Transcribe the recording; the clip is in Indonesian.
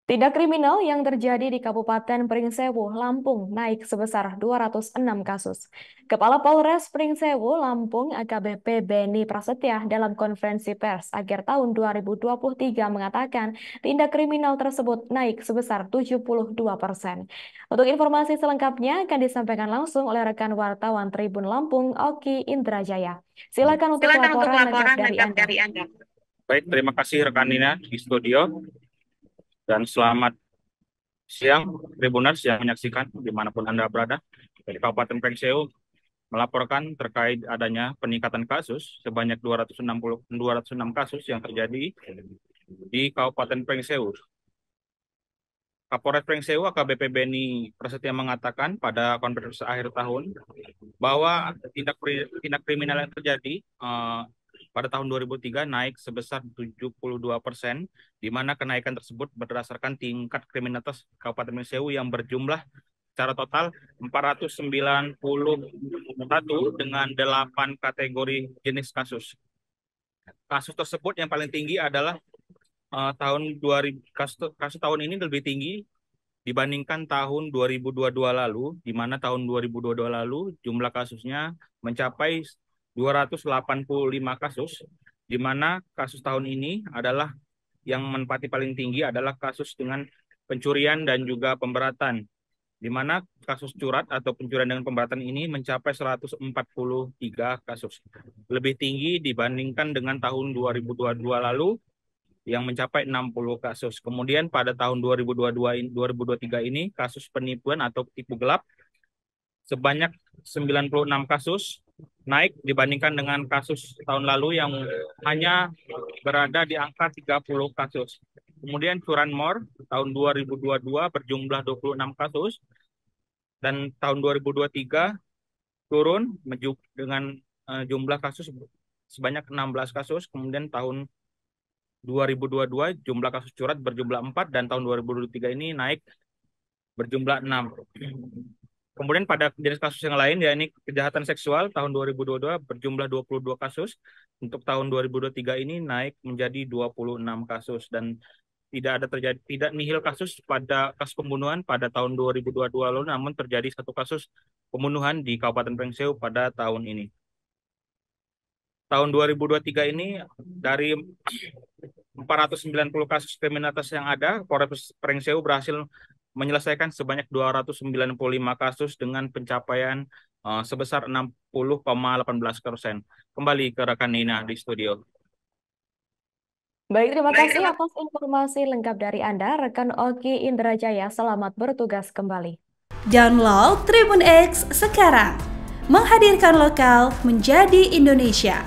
Tindak kriminal yang terjadi di Kabupaten Pringsewu, Lampung naik sebesar 206 kasus. Kepala Polres Pringsewu, Lampung AKBP Beni Prasetya dalam konferensi pers akhir tahun 2023 mengatakan tindak kriminal tersebut naik sebesar 72%. Untuk informasi selengkapnya akan disampaikan langsung oleh rekan wartawan Tribun Lampung, Oki Indrajaya. Silakan untuk Silakan untuk laporan lengkap laporan dari lengkap Anda. dari Anda. Baik, terima kasih rekan Nina di studio dan selamat siang Tribuners yang menyaksikan dimanapun Anda berada. Dari Kabupaten Pringsewu melaporkan terkait adanya peningkatan kasus sebanyak 206 kasus yang terjadi di Kabupaten Pringsewu. Kapolres Pringsewu AKBP Beni Prasetya mengatakan pada konferensi akhir tahun bahwa tindak kriminal yang terjadi pada tahun 2003 naik sebesar 72%, di mana kenaikan tersebut berdasarkan tingkat kriminalitas Kabupaten Pringsewu yang berjumlah secara total 491 dengan 8 kategori jenis kasus. Kasus tersebut yang paling tinggi adalah tahun 2000, kasus tahun ini lebih tinggi dibandingkan tahun 2022 lalu, di mana tahun 2022 lalu jumlah kasusnya mencapai 285 kasus, di mana kasus tahun ini adalah yang menempati paling tinggi adalah kasus dengan pencurian dan juga pemberatan, di mana kasus curat atau pencurian dengan pemberatan ini mencapai 143 kasus. Lebih tinggi dibandingkan dengan tahun 2022 lalu yang mencapai 60 kasus. Kemudian pada tahun 2023 ini kasus penipuan atau tipu gelap sebanyak 96 kasus, naik dibandingkan dengan kasus tahun lalu yang hanya berada di angka 30 kasus. Kemudian curanmor tahun 2022 berjumlah 26 kasus dan tahun 2023 turun dengan jumlah kasus sebanyak 16 kasus. Kemudian tahun 2022 jumlah kasus curat berjumlah 4 dan tahun 2023 ini naik berjumlah 6. Kemudian pada jenis kasus yang lain yakni kejahatan seksual tahun 2022 berjumlah 22 kasus. Untuk tahun 2023 ini naik menjadi 26 kasus dan tidak nihil kasus pada kasus pembunuhan pada tahun 2022 lalu, namun terjadi satu kasus pembunuhan di Kabupaten Pringsewu pada tahun ini. Tahun 2023 ini dari 490 kasus kriminalitas yang ada, Polres Pringsewu berhasil menyelesaikan sebanyak 295 kasus dengan pencapaian sebesar 60,18%. Kembali ke rekan Nina di studio. Baik, terima Baik, kasih atas informasi lengkap dari Anda, rekan Oki Indrajaya. Selamat bertugas kembali. Download Tribun X sekarang, menghadirkan lokal menjadi Indonesia.